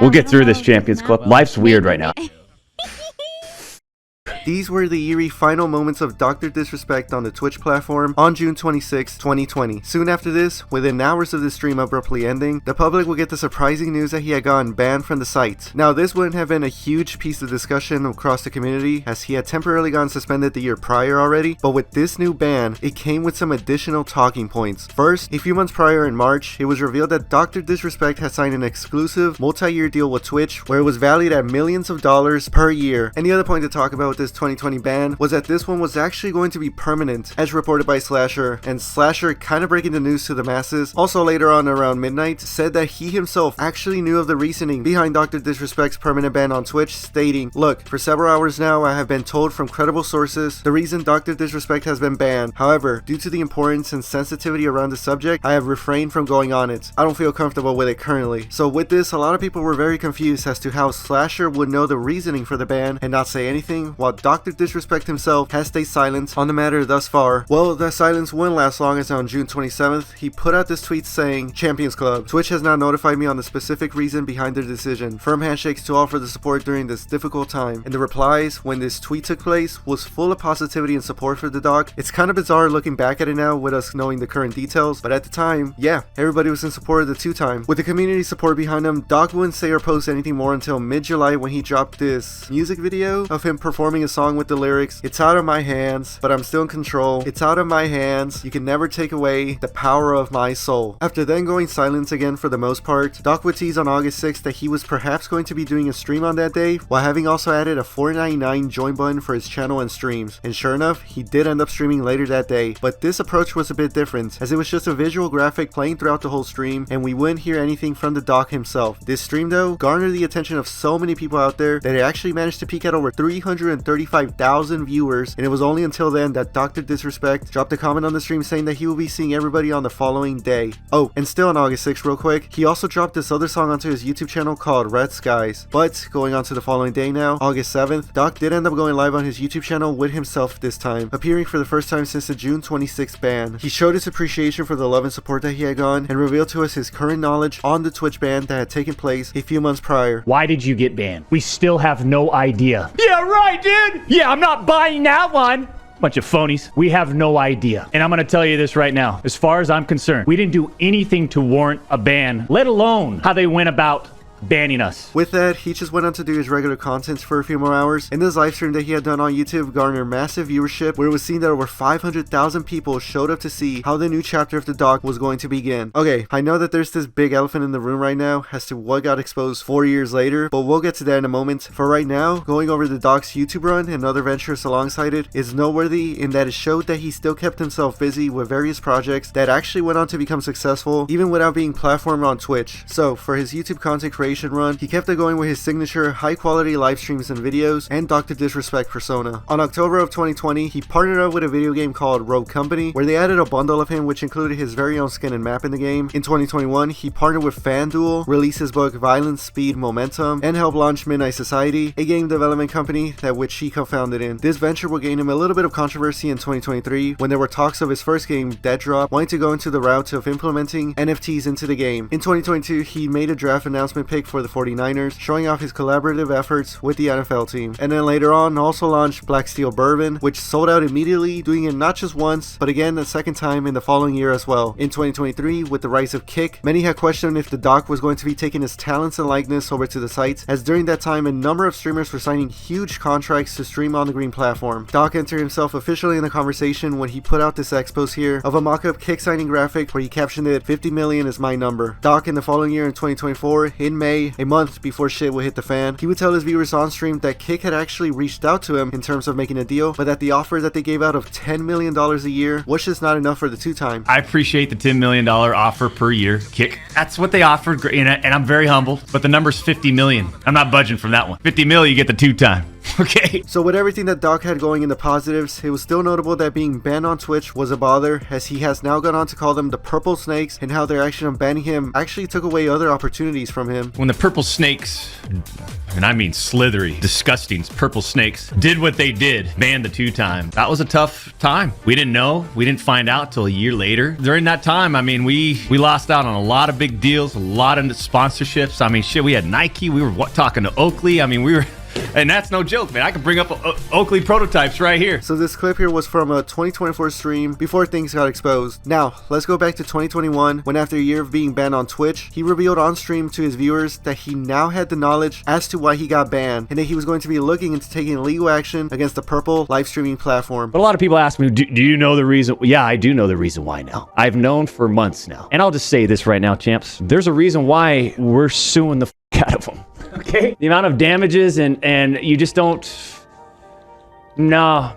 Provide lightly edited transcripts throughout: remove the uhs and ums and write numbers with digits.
We'll get through this, Champions Club. Life's weird right now. These were the eerie final moments of Dr. Disrespect on the Twitch platform on June 26, 2020. Soon after this, within hours of the stream abruptly ending, the public will get the surprising news that he had gotten banned from the site. Now, this wouldn't have been a huge piece of discussion across the community, as he had temporarily gotten suspended the year prior already, but with this new ban, it came with some additional talking points. First, a few months prior in March, it was revealed that Dr. Disrespect had signed an exclusive multi-year deal with Twitch, where it was valued at millions of dollars per year. And the other point to talk about with this 2020 ban was that this one was actually going to be permanent, as reported by Slasher, and Slasher, kind of breaking the news to the masses, also later on around midnight, said that he himself actually knew of the reasoning behind Dr. Disrespect's permanent ban on Twitch, stating, "Look, for several hours now I have been told from credible sources the reason Dr. Disrespect has been banned. However, due to the importance and sensitivity around the subject, I have refrained from going on it. I don't feel comfortable with it currently." So with this, a lot of people were very confused as to how Slasher would know the reasoning for the ban and not say anything, while Dr. Disrespect himself has stayed silent on the matter thus far. Well, that silence wouldn't last long, as on June 27th, he put out this tweet saying, "Champions Club, Twitch has not notified me on the specific reason behind their decision. Firm handshakes to all for the support during this difficult time." And the replies when this tweet took place was full of positivity and support for the dog. It's kind of bizarre looking back at it now with us knowing the current details, but at the time, yeah, everybody was in support of the two-time. With the community support behind him, Doc wouldn't say or post anything more until mid-July, when he dropped this music video of him performing a song with the lyrics, "It's out of my hands, but I'm still in control. It's out of my hands. You can never take away the power of my soul." After then going silent again for the most part, Doc would tease on August 6th that he was perhaps going to be doing a stream on that day, while having also added a $4.99 join button for his channel and streams. And sure enough, he did end up streaming later that day, but this approach was a bit different, as it was just a visual graphic playing throughout the whole stream, and we wouldn't hear anything from the Doc himself. This stream though garnered the attention of so many people out there that it actually managed to peak at over 335,000 viewers, and it was only until then that Dr. Disrespect dropped a comment on the stream saying that he will be seeing everybody on the following day. Oh, and still on August 6th real quick, he also dropped this other song onto his YouTube channel called Red Skies. But going on to the following day now, August 7th, Doc did end up going live on his YouTube channel with himself this time, appearing for the first time since the June 26th ban. He showed his appreciation for the love and support that he had gotten, and revealed to us his current knowledge on the Twitch ban that had taken place a few months prior. "Why did you get banned? We still have no idea." "Yeah, right, dude. Yeah, I'm not buying that one." Bunch of phonies. We have no idea. And I'm going to tell you this right now. As far as I'm concerned, we didn't do anything to warrant a ban, let alone how they went about banning us. With that, he just went on to do his regular content for a few more hours, and this live stream that he had done on YouTube garnered massive viewership, where it was seen that over 500,000 people showed up to see how the new chapter of the Doc was going to begin. Okay, I know that there's this big elephant in the room right now as to what got exposed 4 years later, but we'll get to that in a moment. For right now, going over the Doc's YouTube run and other ventures alongside it is noteworthy in that it showed that he still kept himself busy with various projects that actually went on to become successful, even without being platformed on Twitch. So, for his YouTube content creation run, he kept it going with his signature high quality live streams and videos and Dr. Disrespect persona. On October of 2020, he partnered up with a video game called Rogue Company, where they added a bundle of him which included his very own skin and map in the game. In 2021, he partnered with FanDuel, released his book Violence, Speed, Momentum, and helped launch Midnight Society, a game development company that which he co-founded in. This venture will gain him a little bit of controversy in 2023 when there were talks of his first game, Dead Drop, wanting to go into the route of implementing NFTs into the game. In 2022, he made a draft announcement pick for the 49ers, showing off his collaborative efforts with the NFL team. And then later on, also launched Black Steel Bourbon, which sold out immediately, doing it not just once, but again a second time in the following year as well. In 2023, with the rise of Kick, many had questioned if the Doc was going to be taking his talents and likeness over to the site, as during that time a number of streamers were signing huge contracts to stream on the Green platform. Doc entered himself officially in the conversation when he put out this expose here of a mock-up Kick signing graphic where he captioned it, "50 million is my number." Doc in the following year in 2024, in May, a month before shit would hit the fan, he would tell his viewers on stream that Kick had actually reached out to him in terms of making a deal, but that the offer that they gave out of $10 million a year was just not enough for the two-time. "I appreciate the $10 million offer per year, Kick. That's what they offered, and I'm very humbled, but the number's 50 million. I'm not budging from that one. 50 million, you get the two-time." Okay. So with everything that Doc had going in the positives, it was still notable that being banned on Twitch was a bother, as he has now gone on to call them the purple snakes, and how their action of banning him actually took away other opportunities from him. When the purple snakes, and I mean slithery, disgusting purple snakes, did what they did, banned the 2-time, that was a tough time. We didn't know. We didn't find out till a year later. During that time, I mean, we lost out on a lot of big deals, a lot of sponsorships. I mean, shit, we had Nike. We were talking to Oakley. I mean, we were... And that's no joke, man. I can bring up Oakley prototypes right here. So this clip here was from a 2024 stream before things got exposed. Now, let's go back to 2021, when after a year of being banned on Twitch, he revealed on stream to his viewers that he now had the knowledge as to why he got banned, and that he was going to be looking into taking legal action against the purple live streaming platform. But a lot of people ask me, do you know the reason? Yeah, I do know the reason why now. I've known for months now. And I'll just say this right now, champs. There's a reason why we're suing the out of them. Okay? The amount of damages and you just don't... No.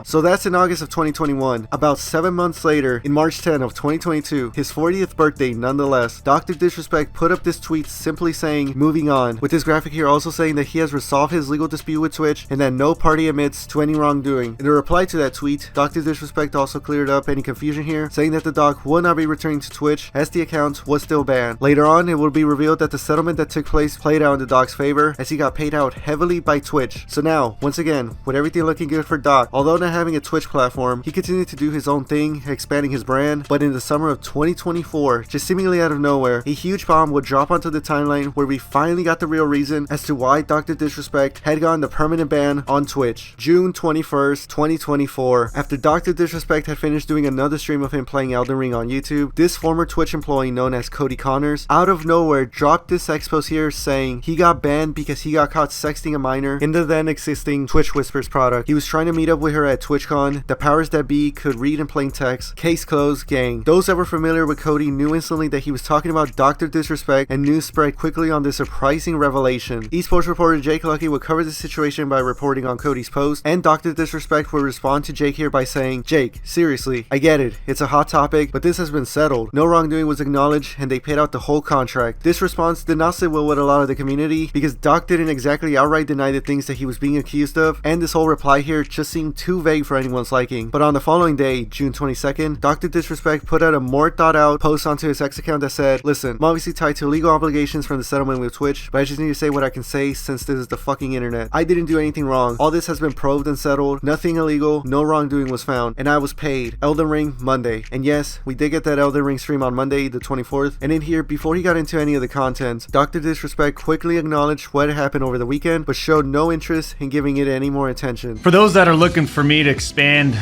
So that's in August of 2021. About 7 months later, in March 10 of 2022, his 40th birthday nonetheless, Dr. Disrespect put up this tweet simply saying, moving on, with this graphic here also saying that he has resolved his legal dispute with Twitch and that no party admits to any wrongdoing. In a reply to that tweet, Dr. Disrespect also cleared up any confusion here, saying that the doc will not be returning to Twitch as the account was still banned. Later on, it will be revealed that the settlement that took place played out in the doc's favor, as he got paid out heavily by Twitch. So now, once again, with everything looking good for Doc, although not having a Twitch platform, he continued to do his own thing, expanding his brand. But in the summer of 2024, just seemingly out of nowhere, a huge bomb would drop onto the timeline where we finally got the real reason as to why Dr. Disrespect had gotten the permanent ban on Twitch. June 21st, 2024. After Dr. Disrespect had finished doing another stream of him playing Elden Ring on YouTube, this former Twitch employee known as Cody Connors, out of nowhere, dropped this post here saying he got banned because he got caught sexting a minor in the then existing Twitch Whispers product. He was trying to meet up with her at TwitchCon. The powers that be could read in plain text. Case closed, gang. Those that were familiar with Cody knew instantly that he was talking about Dr. Disrespect, and news spread quickly on this surprising revelation. Esports reporter Jake Lucky would cover the situation by reporting on Cody's post, and Dr. Disrespect would respond to Jake here by saying, "Jake, seriously, I get it. It's a hot topic, but this has been settled. No wrongdoing was acknowledged, and they paid out the whole contract." This response did not sit well with a lot of the community, because Doc didn't exactly outright deny the things that he was being accused of, and this whole reply here just seemed too vague for anyone's liking. But on the following day, June 22nd, Dr. Disrespect put out a more thought out post onto his X account that said, "Listen, I'm obviously tied to legal obligations from the settlement with Twitch, but I just need to say what I can say since this is the fucking internet. I didn't do anything wrong. All this has been probed and settled. Nothing illegal, no wrongdoing was found, and I was paid. Elden Ring Monday." And yes, we did get that Elden Ring stream on Monday, the 24th. And in here, before he got into any of the content, Dr. Disrespect quickly acknowledged what had happened over the weekend, but showed no interest in giving it any more attention. For those that are looking for me to expand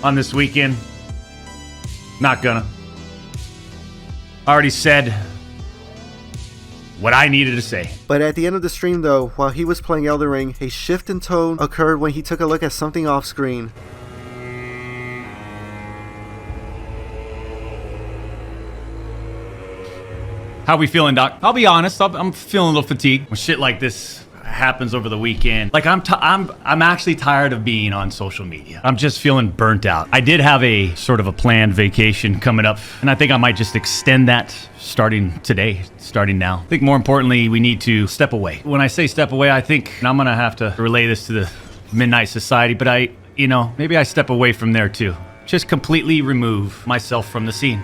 on this weekend, not gonna. I already said what I needed to say. But at the end of the stream though, while he was playing Elden Ring, a shift in tone occurred when he took a look at something off screen. How we feeling, Doc? I'll be honest, I'm feeling a little fatigued when shit like this happens over the weekend. Like I'm actually tired of being on social media. I'm just feeling burnt out. I did have a sort of a planned vacation coming up, and I think I might just extend that starting today, starting now. I think more importantly, we need to step away. When I say step away, I think, and I'm gonna have to relay this to the Midnight Society, but maybe I step away from there too. Just completely remove myself from the scene.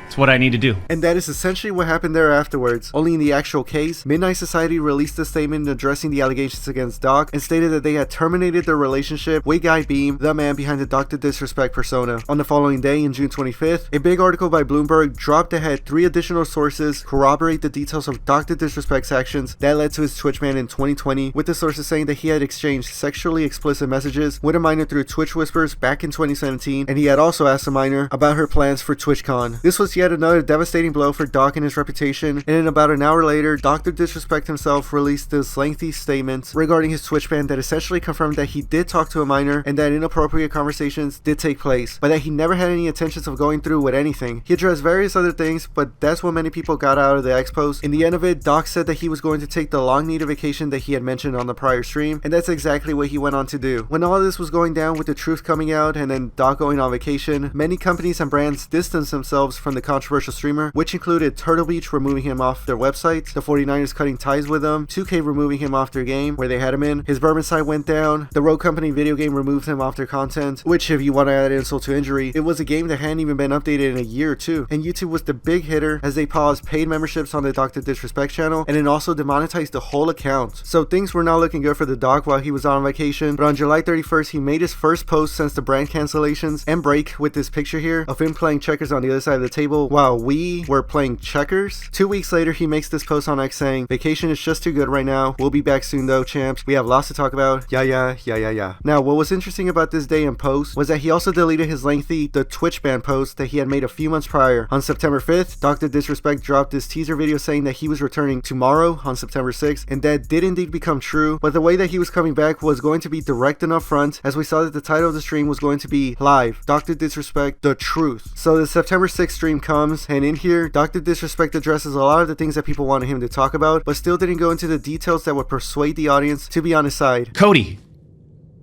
It's what I need to do. And that is essentially what happened there afterwards. Only in the actual case, Midnight Society released a statement addressing the allegations against Doc and stated that they had terminated their relationship with Guy Beam, the man behind the Dr. Disrespect persona. On the following day, in June 25th, a big article by Bloomberg dropped that had 3 additional sources corroborate the details of Dr. Disrespect's actions that led to his Twitch ban in 2020, with the sources saying that he had exchanged sexually explicit messages with a minor through Twitch Whispers back in 2017, and he had also asked a minor about her plans for TwitchCon. This was yet another devastating blow for Doc and his reputation, and in about an hour later, Dr. Disrespect himself released this lengthy statement regarding his Twitch ban that essentially confirmed that he did talk to a minor and that inappropriate conversations did take place, but that he never had any intentions of going through with anything. He addressed various other things, but that's what many people got out of the X post. In the end of it, Doc said that he was going to take the long needed vacation that he had mentioned on the prior stream, and that's exactly what he went on to do. When all this was going down with the truth coming out and then Doc going on vacation, many companies and brands distanced themselves from the controversial streamer, which included Turtle Beach removing him off their website, the 49ers cutting ties with him, 2K removing him off their game where they had him in, his bourbon site went down, the Rogue Company video game removed him off their content, which if you want to add insult to injury, it was a game that hadn't even been updated in a year or two, and YouTube was the big hitter as they paused paid memberships on the Dr. Disrespect channel and then also demonetized the whole account. So things were not looking good for the doc while he was on vacation, but on July 31st he made his first post since the brand cancellations and break with this picture here of him playing checkers on the other side of the table while we were playing checkers. 2 weeks later he makes this post on X saying, "Vacation is just too good right now. We'll be back soon though, champs. We have lots to talk about. Yeah. Now what was interesting about this day and post was that he also deleted his lengthy The Twitch ban post that he had made a few months prior. On September 5th, Dr. Disrespect dropped this teaser video saying that he was returning tomorrow on September 6th, and that did indeed become true, but the way that he was coming back was going to be direct and upfront, as we saw that the title of the stream was going to be Live, Dr. Disrespect, The Truth. So the September 6th stream comes, and in here, Dr. Disrespect addresses a lot of the things that people wanted him to talk about, but still didn't go into the details that would persuade the audience to be on his side. Cody,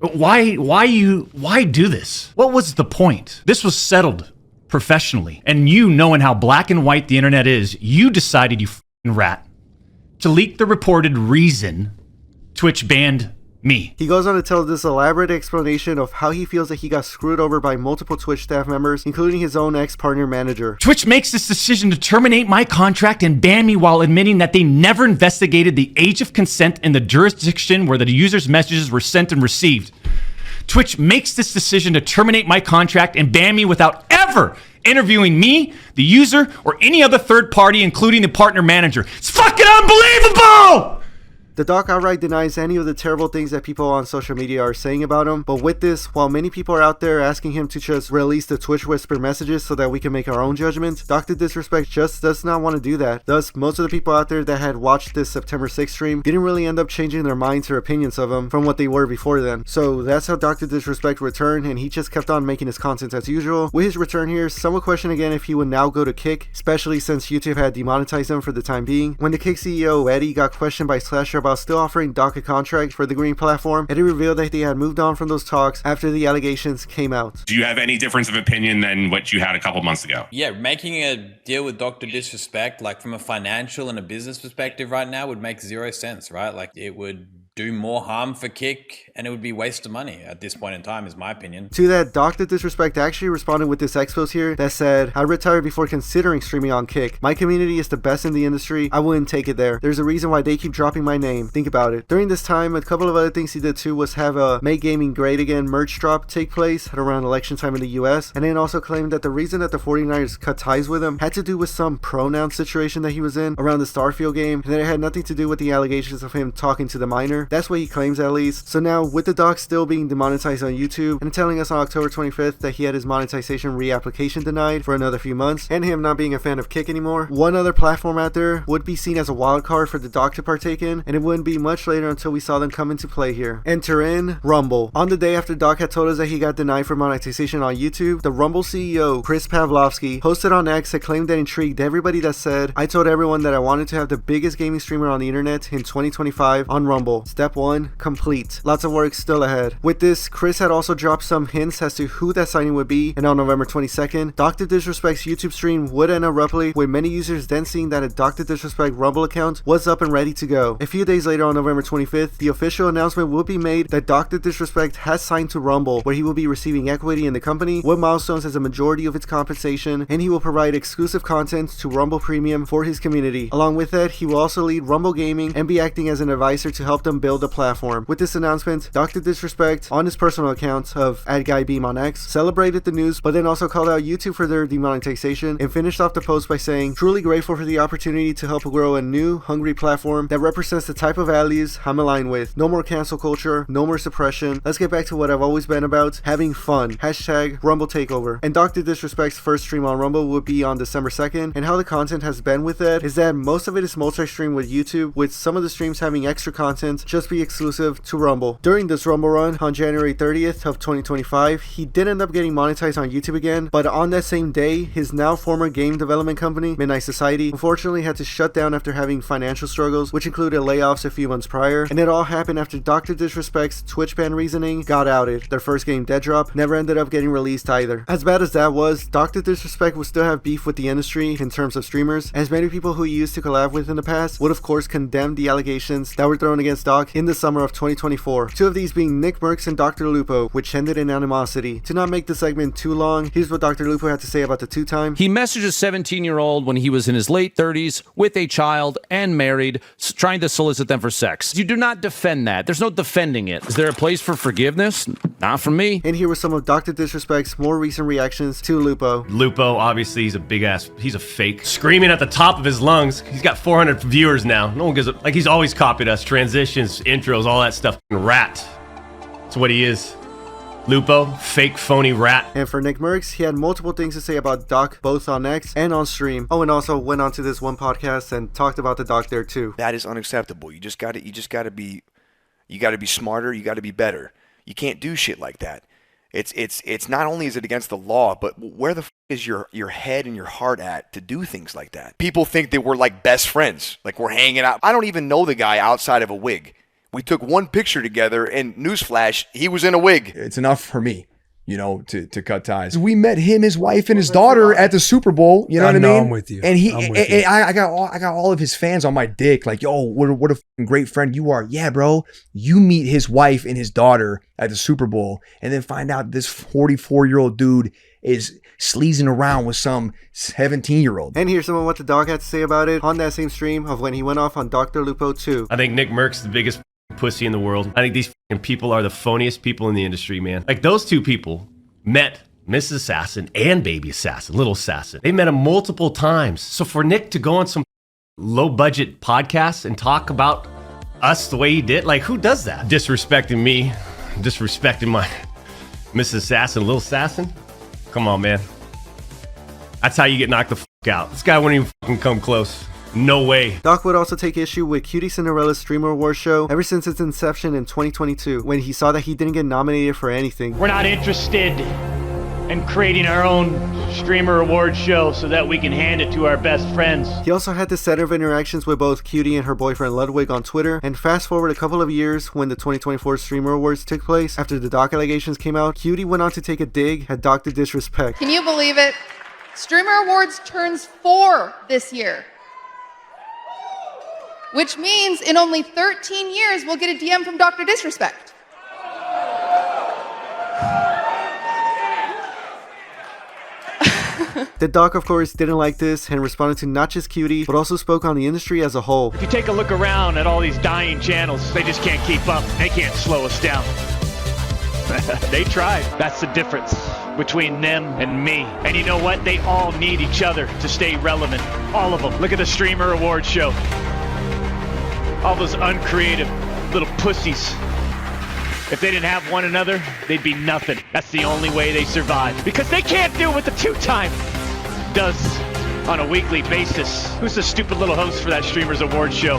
why do this? What was the point? This was settled professionally. And you, knowing how black and white the internet is, you decided, you f***ing rat, to leak the reported reason Twitch banned me. He goes on to tell this elaborate explanation of how he feels that he got screwed over by multiple Twitch staff members, including his own ex-partner manager. Twitch makes this decision to terminate my contract and ban me while admitting that they never investigated the age of consent in the jurisdiction where the user's messages were sent and received. Twitch makes this decision to terminate my contract and ban me without ever interviewing me, the user, or any other third party, including the partner manager. It's fucking unbelievable! The doc outright denies any of the terrible things that people on social media are saying about him, but with this, while many people are out there asking him to just release the Twitch Whisper messages so that we can make our own judgment, Dr. Disrespect just does not want to do that. Thus, most of the people out there that had watched this September 6th stream didn't really end up changing their minds or opinions of him from what they were before then. So that's how Dr. Disrespect returned, and he just kept on making his content as usual. With his return here, some will question again if he would now go to Kick, especially since YouTube had demonetized him for the time being. When the Kick CEO, Eddie, got questioned by Slasher about still offering Doc a contract for the green platform, Eddie revealed that they had moved on from those talks after the allegations came out. Do you have any difference of opinion than what you had a couple months ago? Yeah, making a deal with Dr. Disrespect, like from a financial and a business perspective right now, would make zero sense, right? Like it would do more harm for Kick and it would be waste of money at this point in time, is my opinion. To that, Dr. Disrespect actually responded with this expose here that said, "I retired before considering streaming on Kick. My community is the best in the industry. I wouldn't take it there. There's a reason why they keep dropping my name. Think about it." During this time, a couple of other things he did too was have a Make Gaming Great Again merch drop take place at around election time in the US, and then also claimed that the reason that the 49ers cut ties with him had to do with some pronoun situation that he was in around the Starfield game, and that it had nothing to do with the allegations of him talking to the minor. That's what he claims at least. So now, with the doc still being demonetized on YouTube and telling us on October 25th that he had his monetization reapplication denied for another few months, and him not being a fan of Kick anymore, one other platform out there would be seen as a wild card for the doc to partake in, and it wouldn't be much later until we saw them come into play here. Enter in Rumble. On the day after Doc had told us that he got denied for monetization on YouTube, the Rumble CEO, Chris Pavlovsky, posted on X a claim that intrigued everybody that said, "I told everyone that I wanted to have the biggest gaming streamer on the internet in 2025 on Rumble. Step 1, complete. Lots of work still ahead." With this, Chris had also dropped some hints as to who that signing would be, and on November 22nd, Dr. Disrespect's YouTube stream would end abruptly, with many users then seeing that a Dr. Disrespect Rumble account was up and ready to go. A few days later on November 25th, the official announcement will be made that Dr. Disrespect has signed to Rumble, where he will be receiving equity in the company with milestones as a majority of its compensation, and he will provide exclusive content to Rumble Premium for his community. Along with that, he will also lead Rumble Gaming and be acting as an advisor to help them build a platform. With this announcement, Dr. Disrespect, on his personal account of @GuyBeam on X, celebrated the news, but then also called out YouTube for their demonetization and finished off the post by saying, "Truly grateful for the opportunity to help grow a new, hungry platform that represents the type of values I'm aligned with. No more cancel culture, no more suppression. Let's get back to what I've always been about, having fun. #Rumble Takeover." And Dr. Disrespect's first stream on Rumble will be on December 2nd, and how the content has been with that is that most of it is multi-stream with YouTube, with some of the streams having extra content just be exclusive to Rumble. During this Rumble run on January 30th of 2025, he did end up getting monetized on YouTube again, but on that same day, his now former game development company, Midnight Society, unfortunately had to shut down after having financial struggles, which included layoffs a few months prior, and it all happened after Dr. Disrespect's Twitch ban reasoning got outed. Their first game, Dead Drop, never ended up getting released either. As bad as that was, Dr. Disrespect would still have beef with the industry in terms of streamers, as many people who he used to collab with in the past would of course condemn the allegations that were thrown against Doc in the summer of 2024. Two of these being Nick Merckx and Dr. Lupo, which ended in animosity. To not make the segment too long, here's what Dr. Lupo had to say about the two-time. He messaged a 17-year-old when he was in his late 30s with a child and married, trying to solicit them for sex. You do not defend that. There's no defending it. Is there a place for forgiveness? Not from me. And here were some of Dr. Disrespect's more recent reactions to Lupo. Lupo, obviously, he's a big ass, he's a fake. Screaming at the top of his lungs. He's got 400 viewers now. No one gives a, like, he's always copied us. Transitions, intros, all that stuff. Rat. That's what he is. Lupo, fake, phony rat. And for Nick Merckx, he had multiple things to say about Doc, both on X and on stream. Oh, and also went on to this one podcast and talked about the Doc there too. That is unacceptable. You gotta be smarter. You gotta be better. You can't do shit like that. It's not only is it against the law, but where the is your head and your heart at to do things like that? People think that we're like best friends, like we're hanging out. I don't even know the guy outside of a wig. We took one picture together, and newsflash, he was in a wig. It's enough for me, you know, to cut ties. We met him, his wife, and his daughter at the Super Bowl. You know what I mean? I'm with you. And I got all of his fans on my dick. Like, yo, what a fucking great friend you are. Yeah, bro. You meet his wife and his daughter at the Super Bowl, and then find out this 44-year-old dude is sleazing around with some 17-year-old. And here's some of what the dog had to say about it on that same stream of when he went off on Dr. Lupo 2. I think Nick Merckx is the biggest pussy in the world. I think these people are the phoniest people in the industry, man. Like, those two people met Mrs. Assassin and Baby Assassin, Little Assassin. They met him multiple times. So for Nick to go on some low-budget podcast and talk about us the way he did, like, who does that? Disrespecting me, disrespecting my Mrs. Assassin, Little Assassin? Come on, man. That's how you get knocked the fuck out. This guy wouldn't even fucking come close. No way. Doc would also take issue with Cutie Cinderella's Streamer Awards show ever since its inception in 2022, when he saw that he didn't get nominated for anything. We're not interested in creating our own streamer award show so that we can hand it to our best friends. He also had this set of interactions with both Cutie and her boyfriend Ludwig on Twitter, and fast forward a couple of years when the 2024 Streamer Awards took place, after the Doc allegations came out, Cutie went on to take a dig at Dr. Disrespect. Can you believe it? Streamer Awards turns 4 this year. Which means in only 13 years, we'll get a DM from Dr. Disrespect. The Doc, of course, didn't like this and responded to not just Cutie, but also spoke on the industry as a whole. If you take a look around at all these dying channels, they just can't keep up. They can't slow us down. They tried. That's the difference between them and me. And you know what? They all need each other to stay relevant. All of them. Look at the Streamer Awards show. All those uncreative little pussies. If they didn't have one another, they'd be nothing. That's the only way they survive. Because they can't do what the two-time does on a weekly basis. Who's the stupid little host for that Streamers Awards show?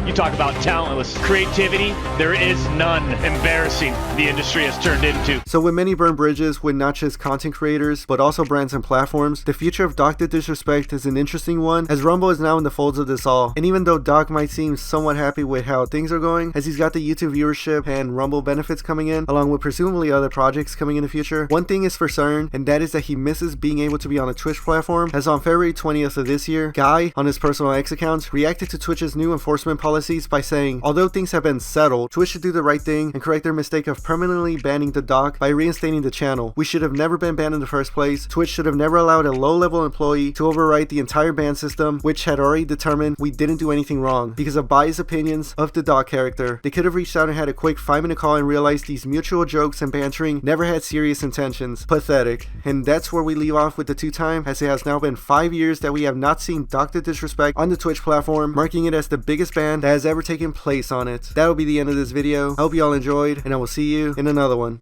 You talk about talentless creativity, there is none. Embarrassing the industry has turned into. So with many burned bridges with not just content creators, but also brands and platforms, the future of Dr. Disrespect is an interesting one, as Rumble is now in the folds of this all. And even though Doc might seem somewhat happy with how things are going, as he's got the YouTube viewership and Rumble benefits coming in, along with presumably other projects coming in the future, one thing is for certain, and that is that he misses being able to be on a Twitch platform, as on February 20th of this year, Guy, on his personal X account, reacted to Twitch's new enforcement policies by saying, although things have been settled, Twitch should do the right thing and correct their mistake of permanently banning the Doc by reinstating the channel. We should have never been banned in the first place. Twitch should have never allowed a low-level employee to overwrite the entire ban system, which had already determined we didn't do anything wrong because of biased opinions of the Doc character. They could have reached out and had a quick 5-minute call and realized these mutual jokes and bantering never had serious intentions. Pathetic. And that's where we leave off with the two-time, as it has now been 5 years that we have not seen Dr. Disrespect on the Twitch platform, marking it as the biggest ban that has ever taken place on it. That'll be the end of this video. I hope you all enjoyed, and I will see you in another one.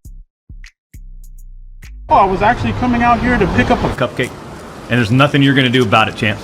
Oh, I was actually coming out here to pick up a Cupcake. And there's nothing you're going to do about it, champ.